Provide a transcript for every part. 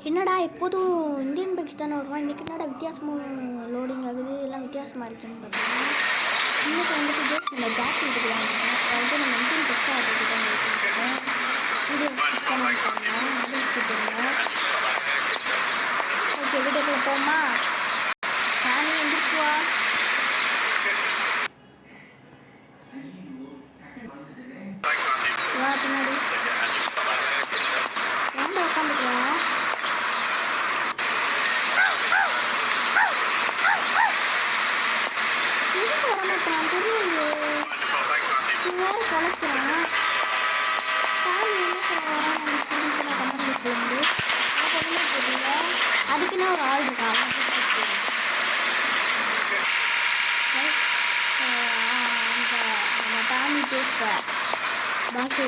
என்னடா எப்போதும் Indian bikes தானே வருவான், இன்றைக்கி என்னடா வித்தியாசமாக லோடிங் ஆகுது, எல்லாம் வித்தியாசமாக இருக்குன்னு பார்த்தீங்கன்னா இன்றைக்கி வந்துட்டு ஜஸ்ட் நம்ம ஜாக் எடுத்துக்கலாம். அதாவது நம்ம இந்தியன் பைக்ஸ் ஆகிட்டு தான் வச்சுருக்கோம். வீடியோ முடிச்சுட்டுருங்க. ஓகே, வீடியோக்குள்ள போமா. சாமி எந்திரிச்சுவா. வா பின்னாடி ஏன்டா உட்காந்துக்கலாம். எதுக்கு வரமாட்டான் தெரியலையே. நீ வேறு குலைக்கிறான். சாமி என்ன சொல்ல வரான் எனக்கு புரிஞ்சு நான் கமெண்ட் சொல்லுங்க. எனக்கு ஒன்றுமே தெரியல. அதுக்குன்னு ஒரு ஆள் இருக்கா. அந்த டாமி பேசுகிற பாஷை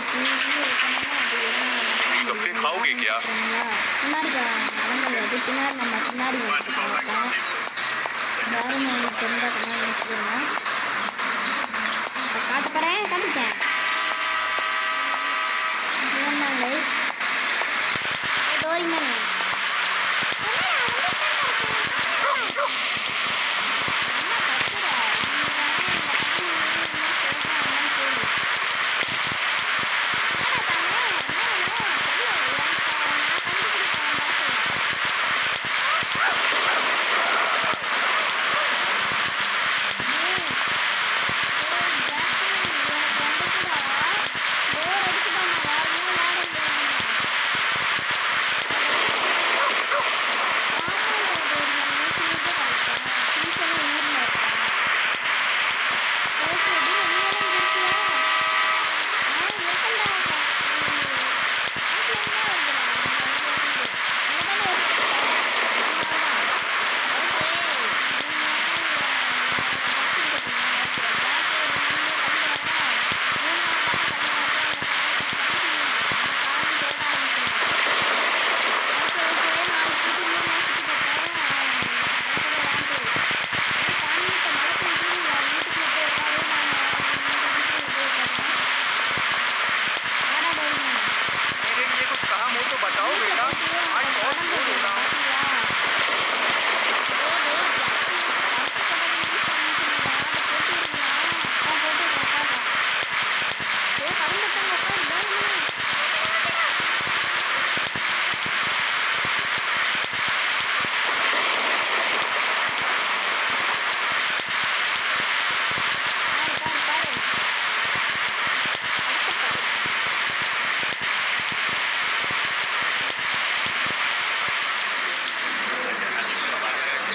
முன்னாடி வழங்கல் பின்னாடி நம்ம பின்னாடி வந்துருக்கேன். யாரும் எனக்கு தெரிஞ்சா கண்ணாடி வச்சுக்கோங்க. காட்ட போகிறேன், காட்டிட்டேன். என்னங்க டோரிமன்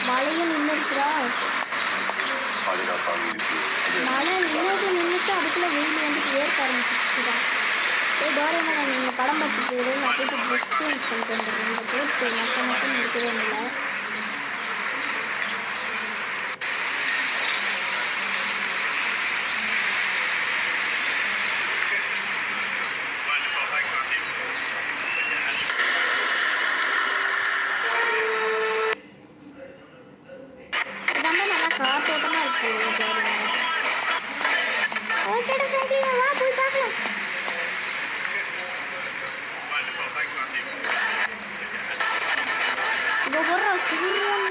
மழையும் நின்றுச்சுரா. மழை நின்றுச்சு, அதுக்குள்ளே வெயில் வந்துட்டு ஏற்க ஆரம்பிச்சுதான். டோரேமான் நீங்கள் படம் பார்த்துட்டு நான் போய்ட்டு ட்ரெஸ் சேஞ்ச் பண்ணிட்டு வந்துடுறேன். இந்த போட்டு மட்டும் இருக்கவே இல்லை. காத்தோட்டமாக இருக்குது. ஓகேடா ஃப்ரெண்ட்லி, வா போய் பார்க்கலாம். இப்போ போடுற சூரியன்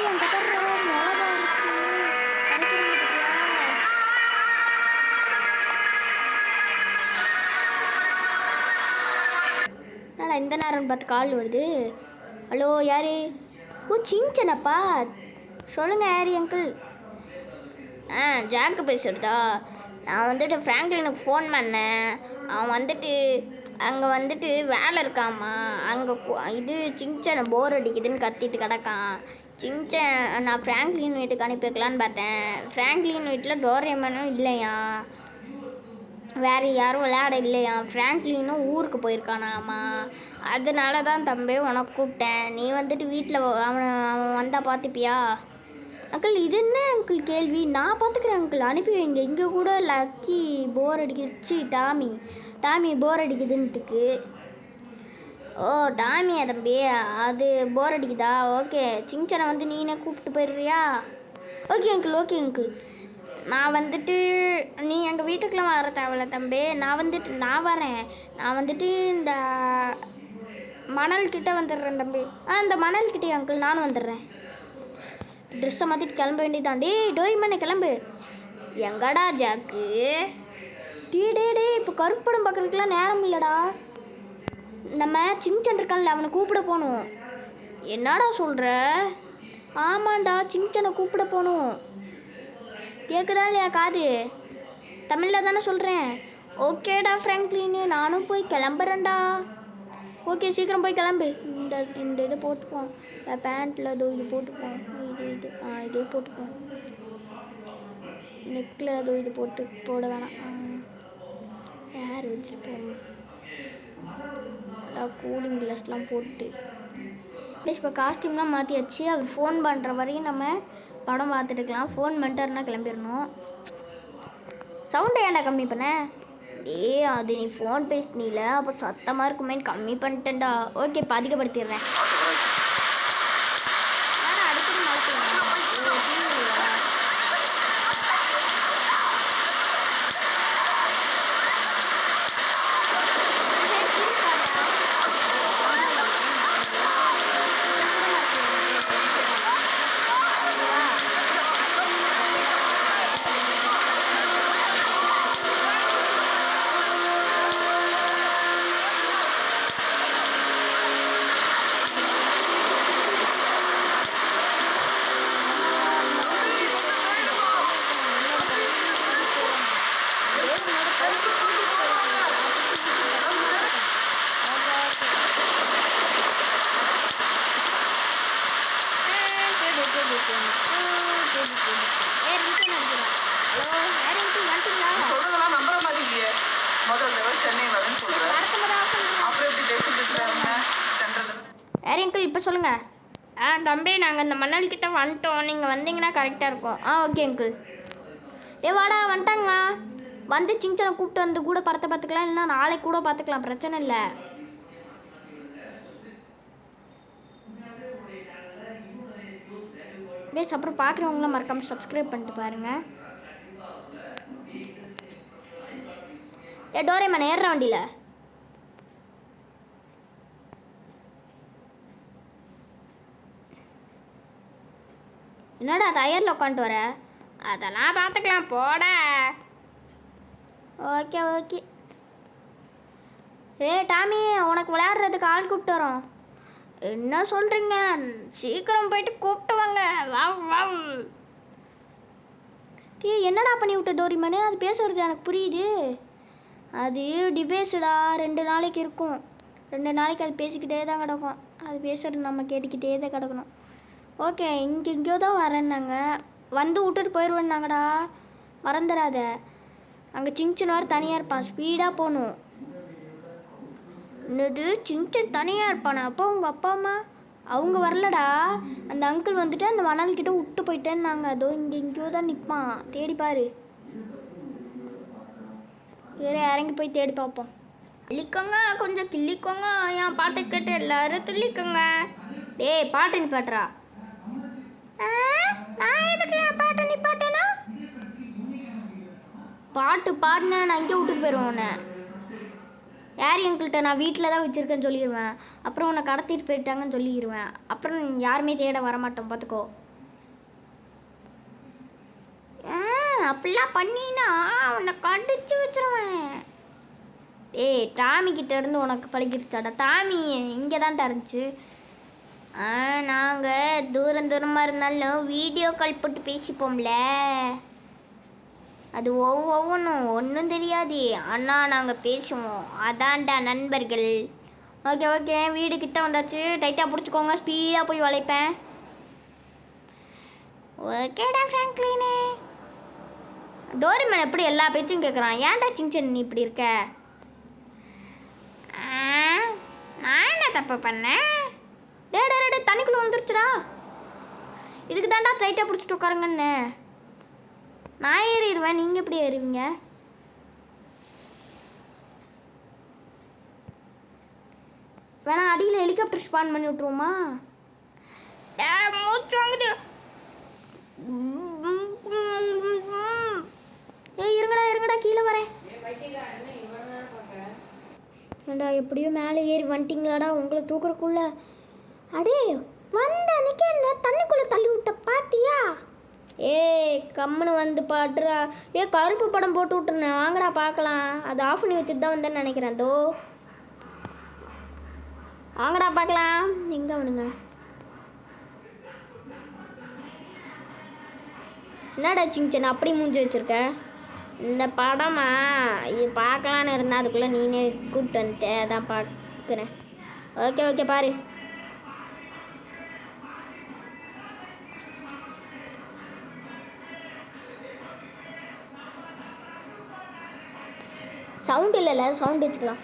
அந்த படம் மழை இருக்கு. எந்த நேரம்னு பார்த்து கால் வருது. ஹலோ யார்? ஓ சிஞ்சனப்பா, சொல்லுங்கள் யார் அங்கிள்? ஜாக்கு பேசுகிறதா? நான் வந்துட்டு ஃப்ராங்க்லினுக்கு ஃபோன் பண்ணேன். அவன் வந்துட்டு அங்கே வந்துட்டு வேலை இருக்காம்மா. அங்கே இது சிங்சனை போர் அடிக்குதுன்னு கத்திட்டு கிடக்கான். சிங்சன் நான் ஃப்ராங்க்லின் வீட்டுக்கு அனுப்பி வைக்கலான்னு பார்த்தேன். ஃப்ராங்க்லின் வீட்டில் டோரேமானும் இல்லையா, வேறு யாரும் விளையாட இல்லையா. ஃப்ராங்க்லினும் ஊருக்கு போயிருக்கானாம்மா. அதனால தான் தம்பி உனக்கு கூப்பிட்டேன். நீ வந்துட்டு வீட்டில் அவன் வந்தால் பார்த்துப்பியா? அங்கிள் இது என்ன அங்கிள் கேள்வி? நான் பார்த்துக்கிறேன் அங்கிள், அனுப்பி வைங்க. இங்கே கூட லக்கி போர் அடிக்கிடுச்சு, டாமி போர் அடிக்குதுன்ட்டுக்கு. ஓ டாமியா தம்பி, அது போர் அடிக்குதா? ஓகே, சிங்சனை வந்து நீனே கூப்பிட்டு போயிடுறியா? Okay uncle, okay uncle. நான் வந்துட்டு நீ எங்கள் வீட்டுக்கெலாம் வர தேவையில்ல தம்பி. நான் வரேன். நான் வந்துட்டு இந்த மணல் கிட்டே வந்துடுறேன் தம்பி. இந்த மணல் கிட்டே அங்கிள் நானும் வந்துடுறேன். ட்ரெஸ்ஸை மாற்றிட்டு கிளம்ப வேண்டியதான். டோரிமானே கிளம்பு. எங்கடா ஜாக்கு? டே இப்போ கருப்படம் பார்க்குறதுக்குலாம் நேரம் இல்லைடா. நம்ம சிங்சன் இருக்கான்ல, அவனை கூப்பிட போகணும். என்னடா சொல்கிற? ஆமாண்டா, சிங்சனை கூப்பிட போகணும். கேட்குதா இல்லையா காது? தமிழில் தானே சொல்கிறேன். ஓகேடா ஃப்ராங்க்லின், நானும் போய் கிளம்புறேன்டா. ஓகே, சீக்கிரம் போய் கிளம்பு. இந்த இதை போட்டுப்போம். பேண்ட்டில் இது போட்டுப்போம். இதே போட்டுப்போம். நெக்கில் இது போட வேணாம். ஹேர் வச்சுருப்போம். கூலிங் கிளாஸ்லாம் போட்டு இப்போ காஸ்டியூம்லாம் மாற்றியாச்சு. அவர் ஃபோன் பண்ணுற வரையும் நம்ம படம் பார்த்துட்டுக்கலாம். ஃபோன் பண்ணிட்டாருன்னா கிளம்பிடணும். சவுண்டை ஏன்டா கம்மி பண்ண? அது நீ ஃபோன் பேசினில, அப்போ சத்தமாக இருக்குமேன்னு கம்மி பண்ணிட்டேன்டா. ஓகே, இப்போ அதிகப்படுத்திடுறேன். அங்கிள் இப்போ சொல்லுங்கள். தம்பி, நாங்கள் இந்த மணல் கிட்ட வந்துட்டோம். நீங்கள் வந்தீங்கன்னா கரெக்டாக இருக்கும். Okay uncle. வாடா, வந்துட்டாங்களா? வந்து சிங்சனை கூப்பிட்டு வந்து கூட படத்தை பார்த்துக்கலாம், இல்லைன்னா நாளைக்கு கூட பார்த்துக்கலாம், பிரச்சனை இல்லை. அப்புறம் பார்க்குறவங்களாம் மறக்காமல் சப்ஸ்கிரைப் பண்ணிட்டு பாருங்கள். டோரேமான் ஏறுற வண்டியில். என்னடா டயரில் உட்காந்துட்டு வர? அதெல்லாம் பார்த்துக்கலாம், போட. ஓகே. டாமி, உனக்கு விளையாடுறதுக்கு ஆள் கூப்பிட்டு வரோம். என்ன சொல்கிறீங்க? சீக்கிரம் போயிட்டு கூப்பிட்டு வாங்க. வா. என்னடா பண்ணி விட்ட டோரிமானே? அது பேசுகிறது எனக்கு புரியுது. அது டிபேஸ்டா, 2 நாளைக்கு இருக்கும். 2 நாளைக்கு அது பேசிக்கிட்டே தான் கிடக்கும். அது பேசுகிறது நம்ம கேட்டுக்கிட்டே தான் கிடக்கணும். ஓகே, எங்கேயோ தான் வரேன்னாங்க. வந்து விட்டுட்டு போயிடுவேன்னாங்கடா, மறந்துடாத. அங்கே சிங்சன் வேறு தனியாக இருப்பான், ஸ்பீடாக போகணும். என்னது, சிங்சன் தனியாக இருப்பானா? அப்போ உங்கள் அப்பா அம்மா அவங்க வரலடா. அந்த அங்கிள் வந்துட்டு அந்த மணல்கிட்ட விட்டு போயிட்டேன்னாங்க. அதோ எங்கேயோ தான் நிற்பான், தேடி பாரு. வேறு இறங்கி போய் தேடி பார்ப்போம். கிள்ளிக்கோங்க, கொஞ்சம் கிள்ளிக்கோங்க. என் பாட்டை கேட்டு எல்லாரும் துள்ளிக்கோங்க. பாட்டு நிப்பாட்டுறா. நான் எதுக்கு என் பாட்டை நிப்பாட்டேனா? பாட்டு பாடினா நான் இங்கே விட்டுட்டு போயிடுவேன் உன்னை. யார் எங்கள்கிட்ட நான் வீட்டில் தான் வச்சுருக்கேன்னு சொல்லிடுவேன். அப்புறம் உன்னை கடத்திட்டு போயிட்டாங்கன்னு சொல்லிடுவேன். அப்புறம் யாருமே தேட வரமாட்டோம், பார்த்துக்கோ. அப்படிலாம் பண்ணினா உன்னை கடிச்சு வச்சுருவேன். டாமி கிட்ட இருந்து உனக்கு பழகிருச்சாடா? டாமி இங்கே தான்டா இருந்துச்சு. நாங்கள் தூரமாக இருந்தாலும் வீடியோ கால் போட்டு பேசிப்போம்ல. அது ஒன்றும் தெரியாது, ஆனால் நாங்கள் பேசுவோம். அதான்டா நண்பர்கள். ஓகே, வீடு கிட்ட வந்தாச்சு. டைட்டாக பிடிச்சிக்கோங்க, ஸ்பீடாக போய் வளைப்பேன். ஓகேடா ஃப்ராங்க்லினே. டோரிமான் எப்படி எல்லா பேச்சும் கேட்குறான்? ஏன்டா சிங்சன் நீ இப்படி இருக்க? நான் என்ன தப்பு பண்ணேன்? தண்ணிக்குள்ளே வந்துருச்சுடா. இதுக்கு தான்டா டைட்டாக பிடிச்சிட்டு உட்காருங்கன்னு. நான் ஏறிடுவேன், நீங்கள் எப்படி ஏறுவீங்க? வேணா அடியில் ஹெலிகாப்டர் ஸ்பான் பண்ணி விட்ருவோமா? மூச்சு வாங்குது. இருங்கடா கீழே வரேன். ஏண்டா எப்படியோ மேலே ஏறி வந்துட்டிங்களாடா உங்களை தூக்குறக்குள்ள. அடே வந்த அன்னைக்கு என்ன தண்ணிக்குள்ளே தள்ளி விட்ட பாத்தியா? கம்முன்னு வந்து பாட்டுறா. கருப்பு படம் போட்டு விட்டுருந்தேன், வாங்கடா பார்க்கலாம். அது ஆஃப் பண்ணி வச்சுட்டு தான் வந்தேன்னு நினைக்கிறேன். தோ வாங்கடா பார்க்கலாம். எங்கே அவனுங்க? என்னடா சிங்சன் அப்படி மூஞ்சி வச்சுருக்க? இந்த படமா இது பார்க்கலான்னு இருந்தால் அதுக்குள்ளே நீனே கூப்பிட்டு வந்துட்டேன், அதான் பார்க்குறேன். ஓகே பாரு. சவுண்ட் இல்லைல்ல, சவுண்ட் வச்சுக்கலாம்.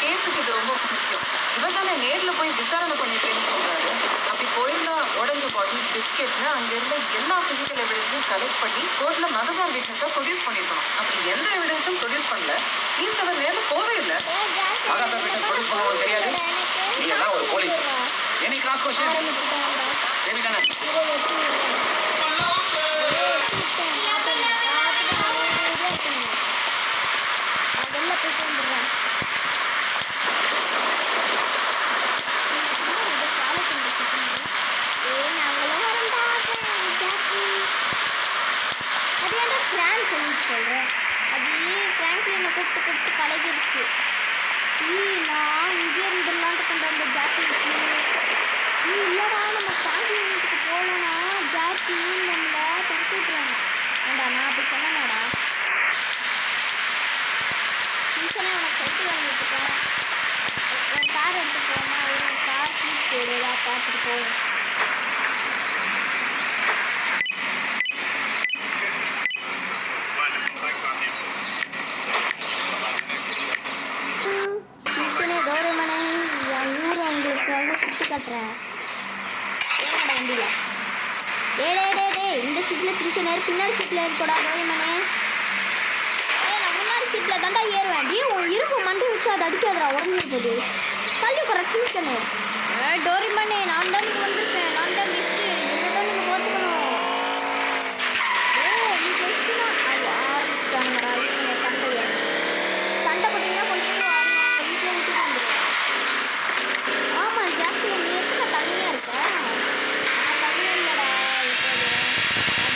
கேஸுக்கு இது ரொம்ப முக்கியம். இவன் தானே நேரில் போய் விசாரணை பண்ணிட்டேன்னு சொல்றாரு. அப்படி போயிருந்தா உடஞ்ச பாடி பிஸ்கெட்னு அங்கிருந்து எல்லா பிசிக்கல் எவிடன்ஸையும் கலெக்ட் பண்ணி கோர்ட்ல மதசார் வீட்னஸை ப்ரொடியூஸ் பண்ணிருக்கணும். அப்படி எந்த எவிடன்ஸும் ப்ரொடியூஸ் பண்ணல. நீங்க அவர் நேரில் போவே இல்லை. மதசார் வீட்னஸ் ப்ரொடியூஸ் பண்ணவும் தெரியாது. நீங்க எல்லாம் ஒரு போலீஸ். எனி கிராஸ் கொஸ்டின் தேவிதானே? கூப்பிட்டு பழகிடுச்சு. நான் இங்கே இருந்துடலான்ட்டு கொண்டு வந்த ஜாக்கி இல்லைடா, நம்ம ஃபேமிலி வீட்டுக்கு போகலன்னா ஜாக்கி நம்மளை தடுத்து விட்டுருவாங்க. ஏண்டா நான் அப்படி சொன்னேனாடா? டீச்சரே உனக்கு சைக்கிள் வாங்கிட்டுருக்கேன், ஒரு கார் எடுத்துகிட்டு போமா, ஒரு கார் சீட் போடு, ஏதாவது பார்த்துட்டு போவோம். சுற்றி காட்டுறேன் வண்டியில். இந்த சீட்டில் சின்ன நேரம் பின்னாடி சீட்டில் ஏறிக்கூடா கௌரிமனே. நான் முன்னாடி சீட்டில் தாண்டா ஏறுவேன். உன் இரும்பு மண்டி வச்சு அதை அடிக்காதரா, உடஞ்சிருப்பது. தள்ளி உட்கார சின்ன. டோரிமனே நான் தான் நீங்கள் வந்திருக்கேன், நான் தான் கெஸ்ட்டு, என்ன தான் நீங்கள் பார்த்துக்கணும். நீ கெஸ்ட்டு தான். அது ஆரம்பிச்சிட்டாங்கடா நீங்கள் சண்டை போட்டிங்கன்னா கொண்டு போய் வீட்டில் விட்டு வந்துடுவேன். ஆமாம் ஜாஸ்தி, நீ எத்தனை தனியாக இருக்க? நான் தனியாக இல்லைடா, இப்போது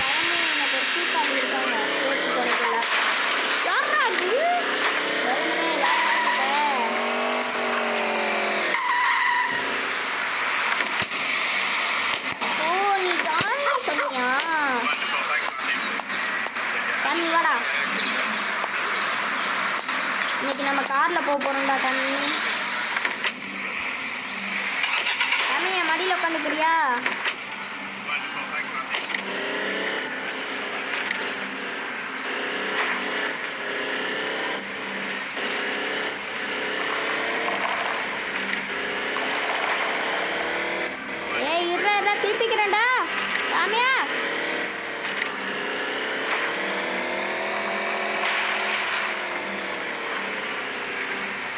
பழமே எனக்கு ஒரு கூட்டாளி இருக்காங்க பேச்சு போகிறதுல. யாரா அது? வருமனே யார்? ஓ நீ தானே சொன்னியா? தண்ணி வாடா, இன்னைக்கு நம்ம காரில் போக போகிறோம்டா. தண்ணி என் மடியில் உட்காந்துக்கிறியா? இருடா திருப்பிக்கிறேன்டா சாமியா.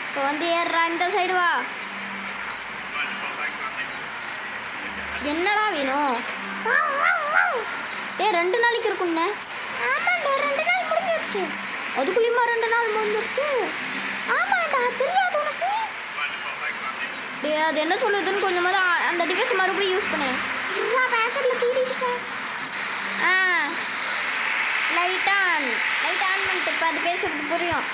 இப்போ வந்து ஏறுறா, இந்த சைடு வா. என்னடா வேணும்? 2 நாளைக்கு இருக்குண்ணே. ஆமாண்டா 2 நாள் முடிஞ்சிருச்சு. அதுக்குள்ளேயுமா 2 நாள் முடிஞ்சிருச்சு? ஆமாண்டா, தெரியாது உனக்கு? அது என்ன சொல்லுதுன்னு கொஞ்சமாவது அந்த டிவைஸ் மறுபடியும் யூஸ் பண்ணேன். பேக்கெட்டில் தூக்கிட்டு லைட் ஆன் பண்ணிட்டு இப்போ அது பேசுறது புரியும்.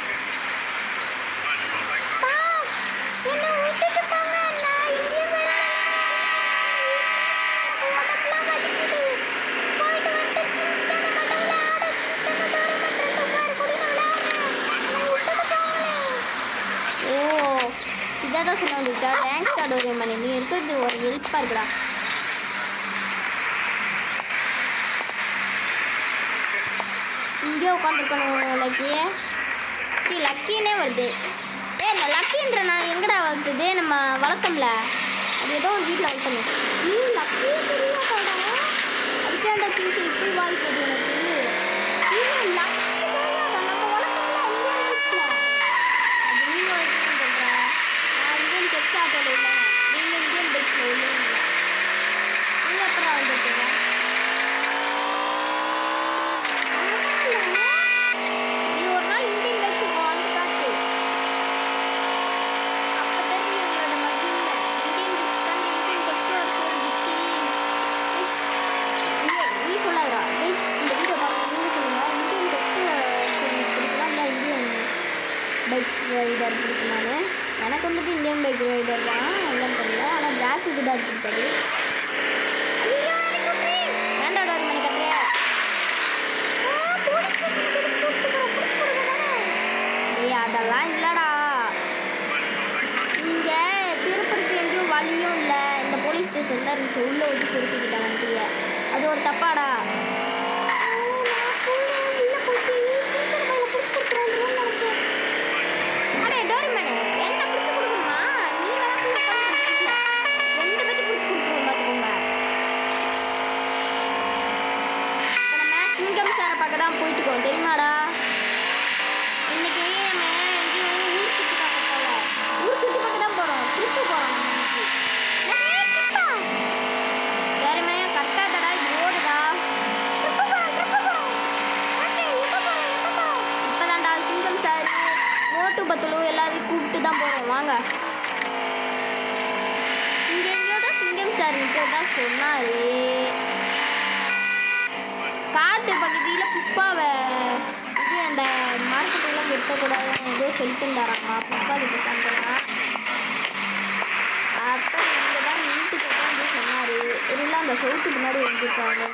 என்ன விட்டுட்டு போங்க, நான் இங்கே இதான் சொல்ல வந்துருக்கா. தேங்க்ஸ் டோரிமான், நீ இருக்கிறது ஒரு ஹெல்ப்பாக இருக்குடா. இங்கே உட்காந்துருக்கணும் லக்கியே. சரி லக்கின்னே வருது. இந்த லக்கின்ற நான் எங்கடா வளர்த்துது? நம்ம வளர்த்தோம்ல, அது ஏதோ ஒரு வீட்டில் வளர்த்தோம். நீ லக்கி தெரியாதாடா? அதுக்கேண்டா சின்ன இப்படி வாய் போகுது எனக்கு. லக்கி தெரியாதா? நம்ம வளர்த்தோம்ல இந்தியன் பெட்ஸ்ல. அது நீங்கள் வளர்த்துன்னு சொல்கிறேன். நான் இந்தியன் பெட்ஸ் ஆட்டோவில் இல்லை, நீங்கள் இந்தியன் பெட்ஸில் இல்லை. நீங்கள் அப்புறம் வந்துருக்கீங்க. நீ ஒரு நாள் இந்தியன் பெட்ஸ் வந்து காட்டு. அப்போ தெரியும் எங்களோட மத்தியில் இந்தியன் பெட்ஸ் தான் இந்தியன் பெட்ஸ் நீ சொல்லாதா? இந்த வீடியோ பார்த்து நீங்கள் சொல்லுங்கள். இந்தியன் பெட்ஸ் பிடிக்கலாம், இல்லை இந்தியன் பைக்ஸ் ரைடர் பிடிக்குமான்னு. எனக்கு வந்துட்டு இந்தியன் பைக் ரைடர் தான் இல்லைன்னு தெரியல. ஆனால் ஜாக்கு கிட்ட பிடிக்காது. வேண்டாடா ஒரு மணி கத்துறியா? ஏய் அதெல்லாம் இல்லைடா. இங்கே திருப்பதிக்கு எங்கேயும் வழியும் இல்லை. இந்த போலீஸ் ஸ்டேஷன் தான் இருந்துச்சு. உள்ளே வச்சு திருப்பிக்கிட்ட வண்டியை. அது ஒரு தப்பாடா? போயிட்டுக்கோம் தெரியுமாடா? இன்னைக்கு நம்ம எங்கேயும் ஊர் சுற்றி பார்க்க போகல. ஊர் சுற்றி பார்க்க தான் போகிறோம். ட்ரிப்பு போகிறோம் நம்ம இன்னைக்கு. வேறுமே கட்டாதடா, இது ஓடுதா? இப்போதான்டா சிங்கம் சார் மோட்டு பத்துலு எல்லாத்தையும் கூப்பிட்டு தான் போகிறோம். வாங்க. இங்கே எங்கேயோ தான் சிங்கம் சார் தான் சொன்னார். காட்டு பகுதியில் புஷ்பாவை இது அந்த மார்க்கெட்டெல்லாம் நிறுத்தக்கூடாதுன்னு ஏதோ சொல்லிட்டு இருந்தாராம்மா. புஷ்பா கிட்ட சண்டைலாம். அப்போ இங்கே தான் நின்றுட்டு வந்து சொன்னார். இல்லை அந்த சவுத்து பின்னாடி வந்துருக்காங்க.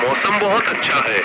मौसम बहुत अच्छा है।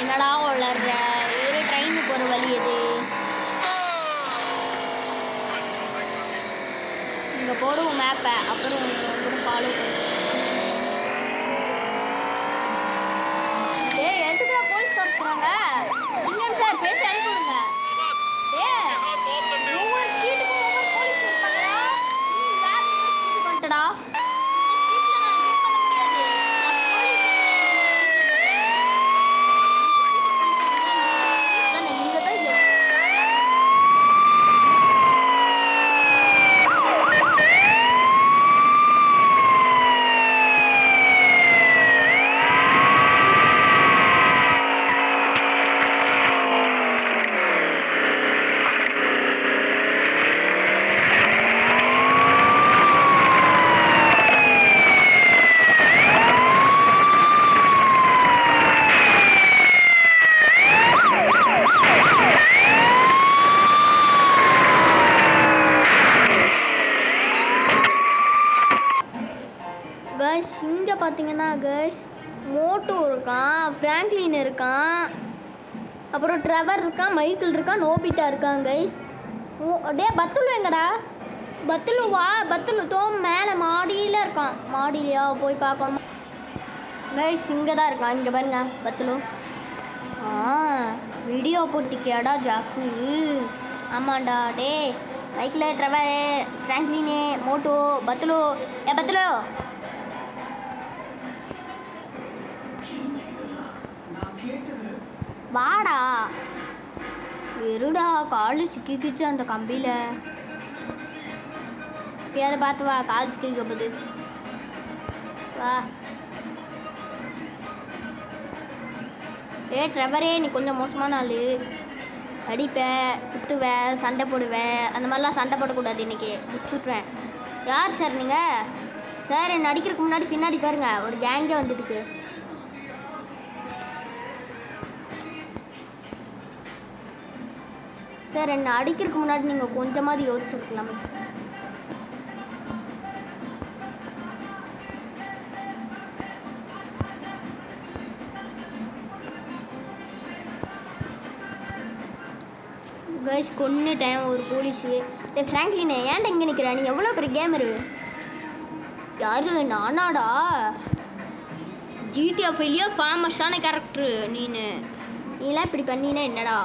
என்னடா வளர்ற ஒரு ட்ரெயின் போகிற வழி எது? இங்கே போடுவோம் மேப்பை, அப்புறம் கூட ஃபாலோ பண்ணுவோம். ஏய் எதுக்குடா போலீஸ் தரப்புறாங்க? சிங்கம் சார் பேச அனுப்பிவிடுங்க. ஏய் ஒவ்வொரு ஸ்ட்ரீட்டுக்கும் ஒவ்வொரு போலீஸ் இருப்பாங்களா? வேற ஸ்ட்ரீட்டுக்கு வந்துட்டடா. பார்த்தீங்கன்னா கைஸ் மோட்டோ இருக்கான், ஃப்ராங்க்லின் இருக்கான், அப்புறம் ட்ரெவர் இருக்கான், மைக்கிள் இருக்கான், நோபிட்டா இருக்கான் கைஸ். டே பத்துலு எங்கடா? பத்துலு வா, பத்துலு தோ மேலே மாடியில் இருக்கான். மாடியிலையா போய் பார்க்கணும் கைஸ். இங்கே தான் இருக்கான், இங்கே பாருங்க பத்துலு. வீடியோ போட்டிக்கியாடா ஜாக்கு? ஆமாண்டா. டே மைக்கிள், ட்ரெவர், ஃப்ராங்க்லினு, மோட்டோ, பத்துலு. பத்துலு வாடா. இருடா, காலு சிக்கிக்கிச்சு அந்த கம்பியில். எப்பயாவது பார்த்து வா, கால் சிக்கிக்க போகுது. வா. ட்ரெவரே, நீ கொஞ்சம் மோசமான ஆள். அடிப்பேன், குத்துவேன், சண்டை போடுவேன். அந்த மாதிரிலாம் சண்டை போடக்கூடாது இன்றைக்கி, முடிச்சுட்ருவேன். யார் சார் நீங்கள்? சார் என்னை அடிக்கிறதுக்கு முன்னாடி பின்னாடி பாருங்கள் ஒரு கேங்கே வந்துட்டுருக்கு. சார் என்னை அடிக்கிறதுக்கு முன்னாடி நீங்கள் கொஞ்சமாவது யோசிச்சுருக்கலாமே. கைஸ் கொன்னுட்டேன் ஒரு போலீஸு. ஃப்ராங்க்லினே ஏன்டா இங்கே நிற்கிற? நீ எவ்வளோ பெரிய கேமரு? யாரு நானாடா? ஜிடிஎஃப்லையே ஃபேமஸான கேரக்டரு நீலாம் இப்படி பண்ணினா என்னடா?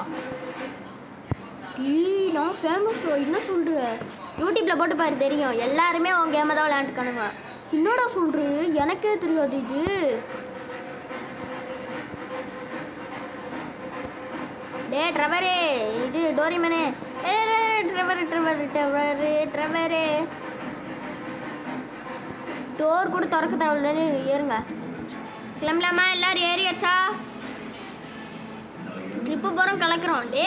நான் ஃபேமஸ் என்ன சொல்கிற? யூடியூப்பில் போட்டு பாரு தெரியும். எல்லாருமே உன் கேமை தான் விளையாண்டுக்கானுங்க. என்னடா சொல்கிற? எனக்கே தெரியாது இது. டே ட்ரெவரே, இது டோரிமனே. ட்ரெவரே டோர் கூட திறக்க தேவையில்லைன்னு ஏறுங்க. கிளம்பலாமா? எல்லோரும் ஏறியாச்சா? ட்ரிப்பு போகிறோம், கலக்கிறோம். டே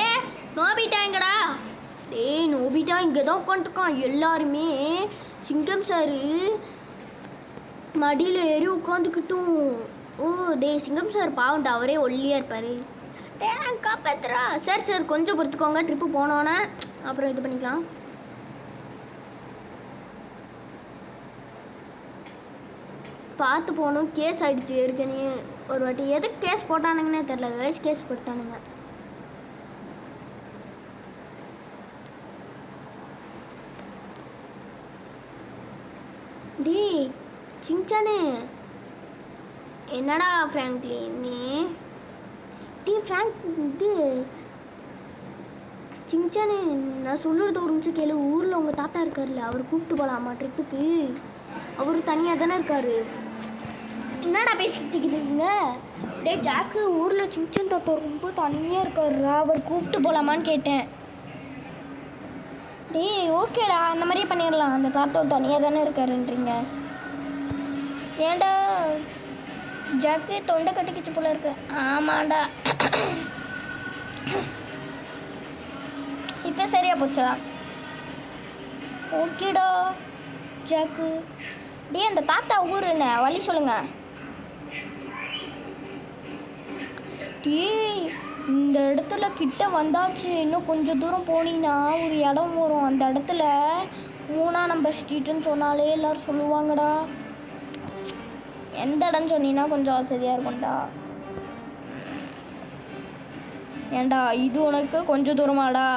நோபிட்டா எங்கடா? டேய் நோபிட்டா இங்கே தான் உட்காந்துருக்கான். எல்லாருமே சிங்கம் சார் மடியில் ஏறி உட்காந்துக்கிட்டும். ஓ டே சிங்கம் சார் பாவண்டா, அவரே ஒல்லியாக இருப்பார். டே காப்பாத்துறா. சார் சார் கொஞ்சம் பொறுத்துக்கோங்க, ட்ரிப்பு போனோன்னே அப்புறம் இது பண்ணிக்கலாம். பார்த்து போகணும். கேஸ் ஆகிடுச்சு ஏற்கனவே ஒரு வாட்டி. எதுக்கு கேஸ் போட்டானுங்கன்னே தெரில. கேஸ் போட்டானுங்க. டே சிங்சானு என்னடா ஃப்ராங்க்லின்னு? டே ஃப்ராங்க் இது சிங்சானு நான் சொல்லுறது ஒரு நிமிஷம் கேளு. ஊரில் உங்கள் தாத்தா இருக்கார்ல, அவர் கூப்பிட்டு போகலாமா ட்ரிப்புக்கு? அவர் தனியாக தானே இருக்கார். என்னடா பேசிக்கிட்டு இருக்கீங்க? டே ஜாக்கு, ஊரில் சிங்சான் தாத்தா ரொம்ப தனியாக இருக்காருடா, அவர் கூப்பிட்டு போகலாமான்னு கேட்டேன். டேய் ஓகேடா, அந்த மாதிரியே பண்ணிடலாம். அந்த தாத்தா தனியாக தானே இருக்காருன்றீங்க. ஏன்டா ஜாக்கு தொண்டை கட்டிக்கிச்சு போல இருக்கு. ஆமாண்டா. இப்போ சரியா போச்சா? ஓகேடா ஜாக்கு. டே அந்த தாத்தா ஊர் என்ன வழி சொல்லுங்க. டேய் இந்த இடத்துல கிட்ட வந்தாச்சு. இன்னும் கொஞ்சம் தூரம் போனீங்கன்னா ஒரு இடம் வரும். அந்த இடத்துல 3ஆம் நம்பர் ஸ்ட்ரீட்டுன்னு சொன்னாலே எல்லோரும் சொல்லுவாங்கடா. எந்த இடம்னு சொன்னீங்கன்னா கொஞ்சம் வசதியாக இருக்கும்டா. ஏண்டா இது உனக்கு கொஞ்சம் தூரமாடா?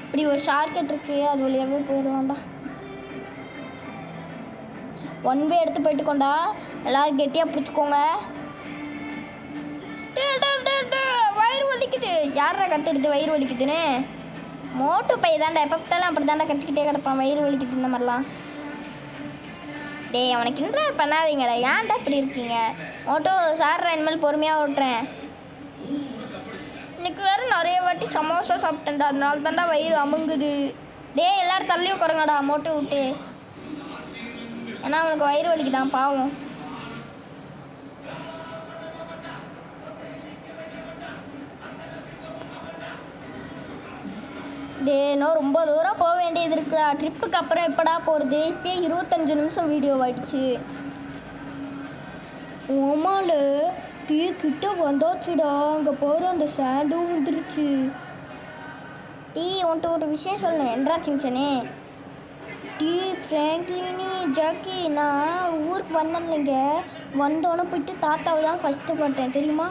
இப்படி ஒரு ஷார்ட்கட் இருக்கு, அது வழியாகவே போயிடுவான்டா. 1 வே எடுத்து போயிட்டுக்கோண்டா. எல்லோரும் கெட்டியாக பிடிச்சிக்கோங்க. வயிறு வலிக்குது. யாரா கற்றுடுது வயிறு வலிக்குதுன்னு? மோட்டு பை தாண்டா, எப்போ பார்த்தாலும் அப்படி தாண்டா கற்றுக்கிட்டே கிடப்பான் வயிறு வலிக்குது இந்த மாதிரிலாம். டேய் அவனுக்கு இன்ட்ராக்ட் பண்ணாதீங்கடா. ஏன்டா இப்படி இருக்கீங்க? மோட்டோ சார் இனிமேல் பொறுமையாக ஓட்டுறேன். இன்னைக்கு வேறு நிறைய வாட்டி சமோசா சாப்பிட்டேன்டா, அதனால தாண்டா வயிறு அமுங்குது. டே எல்லோரும் தள்ளி உட்காருங்கடா மோட்டோ விட்டு. ஏன்னா அவனுக்கு வயிறு வலிக்குதான் பாவம். டே இன்னும் ரொம்ப தூரம் போக வேண்டியது இருக்குடா. ட்ரிப்புக்கு அப்புறம் எப்படா போகிறது? இப்போயே 25 நிமிஷம் வீடியோ ஆயிடுச்சு. ஓமால டீ கிட்ட வந்தாச்சுடா. அங்கே போகிற அந்த சாண்டும் வந்துருச்சு. டீ உன்ட்டு ஒரு விஷயம் சொல்லணும். என்றா சிங்சனே டீ ஃப்ராங்க்லினி ஜாக்கி, நான் ஊருக்கு வந்தேன்லைங்க. வந்தோடனே போயிட்டு தாத்தாவை தான் ஃபஸ்ட்டு பார்த்தேன் தெரியுமா?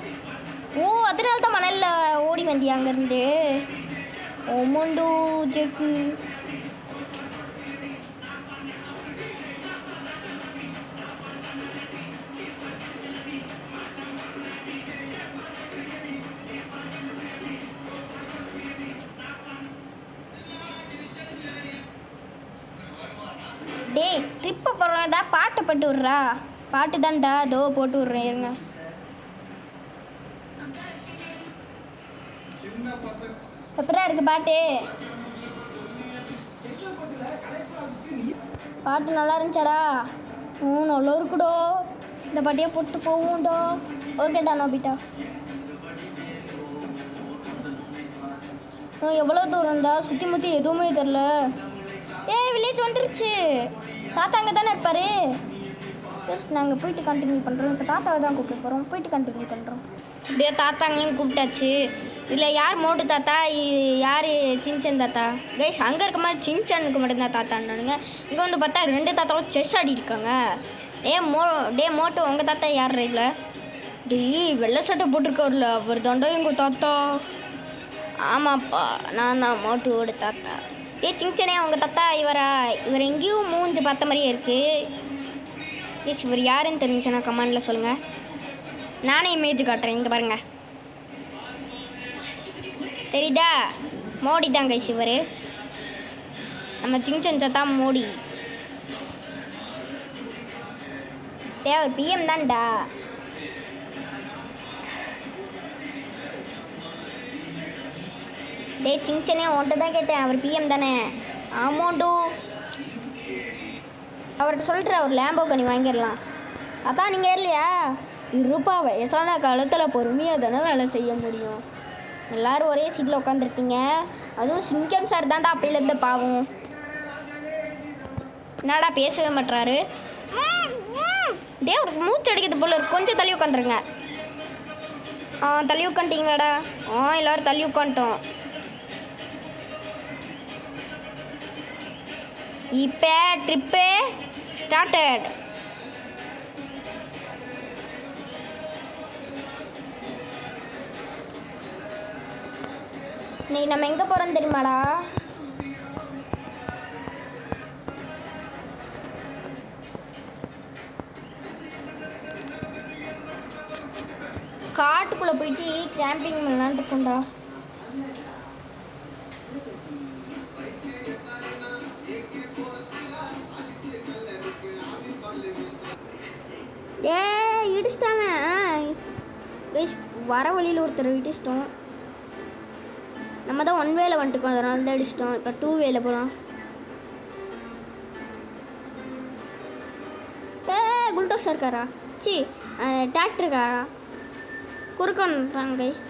ஓ, அதனால தான் மணலில் ஓடி வந்தியா அங்கேருந்து? ஓமோண்டோ ஜாக்கி. டேய், ட்ரிப்பை போடுறதா பாட்டை போட்டு விட்றா. பாட்டு தான்டா, அதோ போட்டு விட்றேன் இருங்க. எப்படா இருக்கு பாட்டு? பாட்டு நல்லா இருந்துச்சாடா? நல்லா இருக்குடோ. இந்த பாட்டையே போட்டு போவோம்டா. ஓகேடா நோபிட்டா. எவ்வளோ தூரம்டா? சுற்றி முற்றி எதுவுமே தெரில. வில்லேஜ் வந்துருச்சு. தாத்தா அங்கே தானே இருப்பார். எஸ், நாங்கள் போயிட்டு கண்டினியூ பண்ணுறோம். இப்போ தாத்தாவை தான் கூப்பிட்டு போகிறோம். போயிட்டு கண்டினியூ பண்ணுறோம். அப்படியே தாத்தாங்களையும் கூப்பிட்டாச்சு. இதில் யார் மோட்டு தாத்தா, யார் சின்சன் தாத்தா? கைஸ், அங்கே இருக்க மாதிரி சின்சனுக்கு மட்டும்தான் தாத்தான்னானுங்க. இங்கே வந்து பார்த்தா 2 தாத்தாவும் செஸ் ஆடி இருக்காங்க. மோட்டு உங்கள் தாத்தா யார் இல்லை? வெள்ளை சட்டை போட்டிருக்காருல, அவர் தாண்டா எங்கள் தாத்தா. ஆமாப்பா, நான் தான் மோட்டுவோட தாத்தா. சின்சனே உங்கள் தாத்தா இவரா? இவர் எங்கேயும் மூஞ்சி பார்த்த மாதிரியே இருக்குது. இவர் யாருன்னு தெரிஞ்சுன்னா கமெண்டில் சொல்லுங்கள். நானே இமேஜ் காட்டுறேன். இங்கே பாருங்கள், தெரியுதா? மோடி தான் கைஸ் இவர். நம்ம சின்சன் தாத்தா மோடி. அவர் பிஎம் தான்டா. சின்சனே உன்ட்ட தான் கேட்டேன், அவர் பிஎம் தானே? ஆமாண்டோ. அவர்கிட்ட சொல்லிட்டு அவர் லேம்போகனி வாங்கிடலாம். அதான் நீங்கள் ஏறலையா? இருப்பாவை எசான காலத்தில் பொறுமையாக தானே வேலை செய்ய முடியும். எல்லோரும் ஒரே சீட்டில் உட்காந்துருக்கீங்க. அதுவும் சிங்கம் சார் தான்டா அப்பையிலேருந்து பாவம். என்னடா பேசவே மாட்டுறாரு? ஒரு மூச்சு அடிக்கிறது போல இருக்கு. கொஞ்சம் தள்ளி உட்காந்துருங்க. தள்ளி உட்காந்துட்டீங்களாடா? எல்லோரும் தள்ளி உட்காந்துட்டோம். இப்போ ட்ரிப்பு ஸ்டார்டட். நீ நம்ம எங்கே போகிறோன்னு தெரியுமாடா? காட்டுக்குள்ளே போயிட்டு கேம்பிங் பண்ணலான்னு இருக்கோம்டா. இடிச்சிட்டாங்க. வர வழியில் ஒருத்தர் இடிச்சிட்டோம். நம்ம தான் 1 வேல வந்துட்டுக்கோம், அதனால தான் அடிச்சிட்டோம். இப்போ 2 வேல போகலாம். குல்டோஸ் இருக்காரா? டிராக்டர் இருக்காரா? குறுக்கான்றாங்க கைஸ்.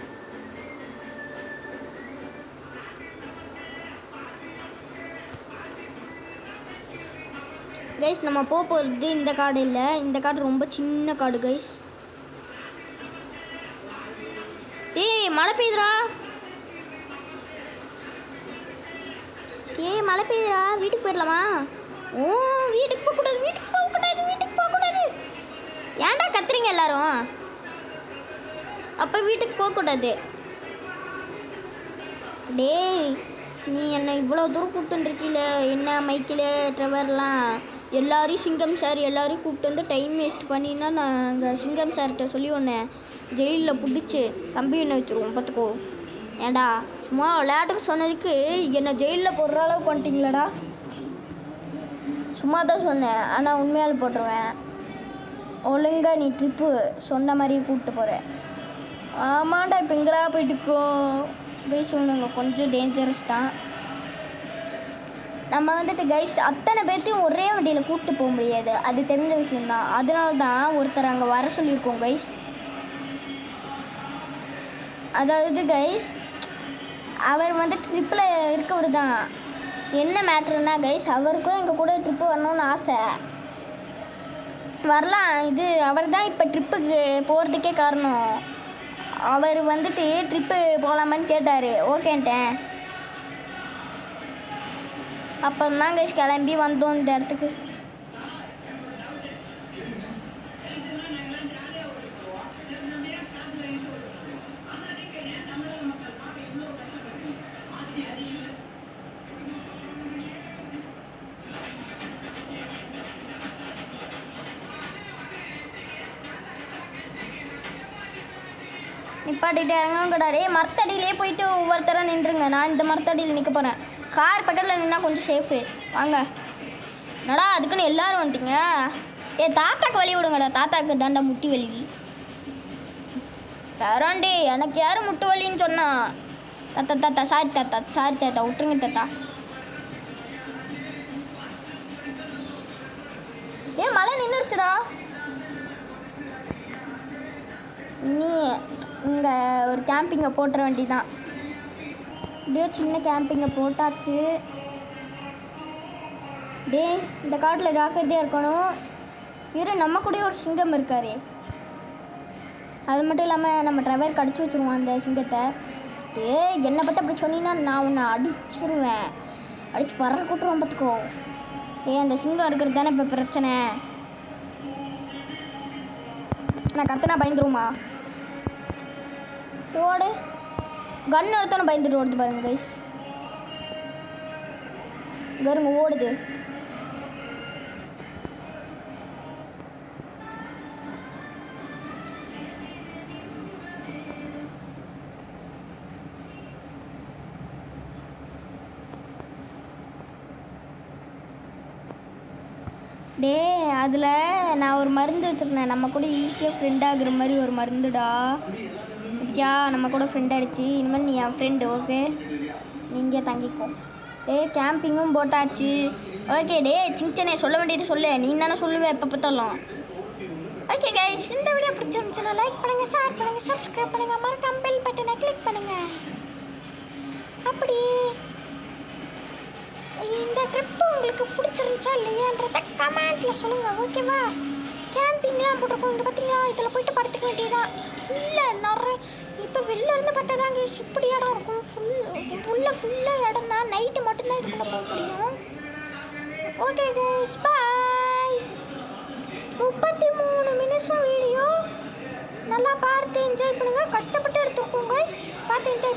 கைஸ், நம்ம போகிறது இந்த காடு இல்லை. இந்த காடு ரொம்ப சின்ன காடு கைஸ். மழை பெய்யுதுரா. மழை பெய்யுதுரா. வீட்டுக்கு போயிடலாமா? வீட்டுக்கு போகக்கூடாது, வீட்டுக்கு போகக்கூடாது, வீட்டுக்கு போகக்கூடாது. ஏன்டா கத்துறீங்க எல்லாரும்? அப்போ வீட்டுக்கு போகக்கூடாது. நீ என்னை இவ்வளோ தூரம் கூப்பிட்டு வந்துருக்கீல, என்ன மைக்கில் ட்ரெவர்லாம் எல்லாரையும் சிங்கம் சார் எல்லாரையும் கூப்பிட்டு வந்து டைம் வேஸ்ட் பண்ணினா நான் அங்கே சிங்கம் சார்கிட்ட சொல்லி ஒன்று ஜெயிலில் பிடிச்சி கம்பி எண்ணெய் வச்சுருவோம் பார்த்துக்கோ. ஏண்டா சும்மா விளையாட்டுக்கு சொன்னதுக்கு என்னை ஜெயிலில் போடுற அளவுக்கு வந்துட்டிங்களாடா? சும்மா தான் சொன்னேன், ஆனால் உண்மையால் போட்டுருவேன். ஒழுங்காக நீ ட்ரிப்பு சொன்ன மாதிரியே கூப்பிட்டு போகிறேன். ஆமாண்டா, இப்போ எங்கடா போயிட்டுருக்கோம்? பேசுவாங்க, கொஞ்சம் டேஞ்சரஸ் தான். நம்ம வந்துட்டு கைஸ் அத்தனை பேர்த்தையும் ஒரே வண்டியில் கூப்பிட்டு போக முடியாது, அது தெரிஞ்ச விஷயந்தான். அதனால தான் ஒருத்தர் அங்கே வர சொல்லியிருக்கோம் கைஸ். அதாவது கைஸ், அவர் வந்து ட்ரிப்பில் இருக்கவர் தான். என்ன மேட்ருன்னா கைஸ், அவருக்கும் எங்கள் கூட ட்ரிப்பு வரணும்னு ஆசை. வரலாம், இது அவர் தான் இப்போ ட்ரிப்புக்கு போகிறதுக்கே காரணம். அவர் வந்துட்டு ட்ரிப்பு போகலாமான்னு கேட்டார், ஓகேன்ட்டேன். அப்புறம் தான் கைஸ் கிளம்பி வந்தோம் இந்த இடத்துக்கு. நிப்பாட்டிட்டு இறங்கவும் கூடாது. மரத்தடியிலே போயிட்டு ஒவ்வொருத்தராக நின்றுங்க. நான் இந்த மரத்தடியில் நிற்க போகிறேன். கார் பக்கத்தில் நின்னா கொஞ்சம் சேஃபு. வாங்க. என்னடா அதுக்குன்னு எல்லோரும் வந்துட்டீங்க. தாத்தாக்கு வழி விடுங்கடா. தாத்தாக்கு தாண்டா முட்டி வலி. தரோண்டி எனக்கு யாரும் முட்டு வலின்னு சொன்னா? தாத்தா சாரி தாத்தா விட்டுருங்க தாத்தா. மழை நின்றுடுச்சுடா. இனி இங்கே ஒரு கேம்பிங்கை போட்டுற வேண்டிதான். இப்படியே சின்ன கேம்பிங்கை போட்டாச்சு. இந்த காட்டில் ஜாக்கிரதையாக இருக்கணும். நம்ம கூடயே ஒரு சிங்கம் இருக்காரு. அது மட்டும் இல்லாமல் நம்ம டிரைவர் கடிச்சு வச்சுருவோம் அந்த சிங்கத்தை. என்னை பற்றி அப்படி சொன்னீங்கன்னா நான் உன்னை அடிச்சுருவேன். அடித்து பறக்க கூட்டுருவோம் பார்த்துக்கோ. அந்த சிங்கம் இருக்கிறது தானே இப்போ பிரச்சனை. நான் கத்துனா பயந்துருமா? ஓடு. கன் எடுத்தானே பயந்துட்டு ஓடுது பாருங்க கைஸ். கருங்க ஓடுது. அதில் நான் ஒரு மருந்து வச்சுருந்தேன். நம்ம கூட ஈஸியாக ஃப்ரெண்ட் ஆகுற மாதிரி ஒரு மருந்துடா. நம்ம கூட ஃப்ரெண்ட் ஆகிடுச்சு. இனிமேல் நீ என் ஃப்ரெண்டு. ஓகே, நீங்கள் தங்கிக்கோ. கேம்பிங்கும் போட்டாச்சு. ஓகே சிங்சனே சொல்ல வேண்டியது சொல்லு. நீ தானே சொல்லுவேன் எப்போ பார்த்தாலும். ஓகே கைஸ், இந்த வீடியோ பிடிச்சிருந்துச்சுன்னா லைக் பண்ணுங்கள், ஷேர் பண்ணுங்கள், சப்ஸ்கிரைப் பண்ணுங்கள், மறக்காம பெல் பட்டனை கிளிக் பண்ணுங்கள். அப்படி இந்த ட்ரிப்பு உங்களுக்கு பிடிச்சிருந்துச்சா இல்லையான்றத கமெண்ட்டில் சொல்லுங்கள். ஓகேவா? கேம்பிங்லாம் போட்டிருக்கோம். இங்கே பார்த்தீங்களா, இதில் போயிட்டு படுத்துக்க வேண்டியதான். நிறைய இப்போ வெளில இருந்து பார்த்தா தாங்க இப்படி இடம் இருக்கும். ஃபுல்லாக இடம் தான். நைட்டு மட்டும்தான் இதுக்குள்ளே போக முடியும். ஓகே கைஸ், பாய். 33 நிமிஷம் வீடியோ. நல்லா பார்த்து என்ஜாய் பண்ணுங்கள். கஷ்டப்பட்டு எடுத்துருக்கோம் கைஸ். பார்த்து என்ஜாய்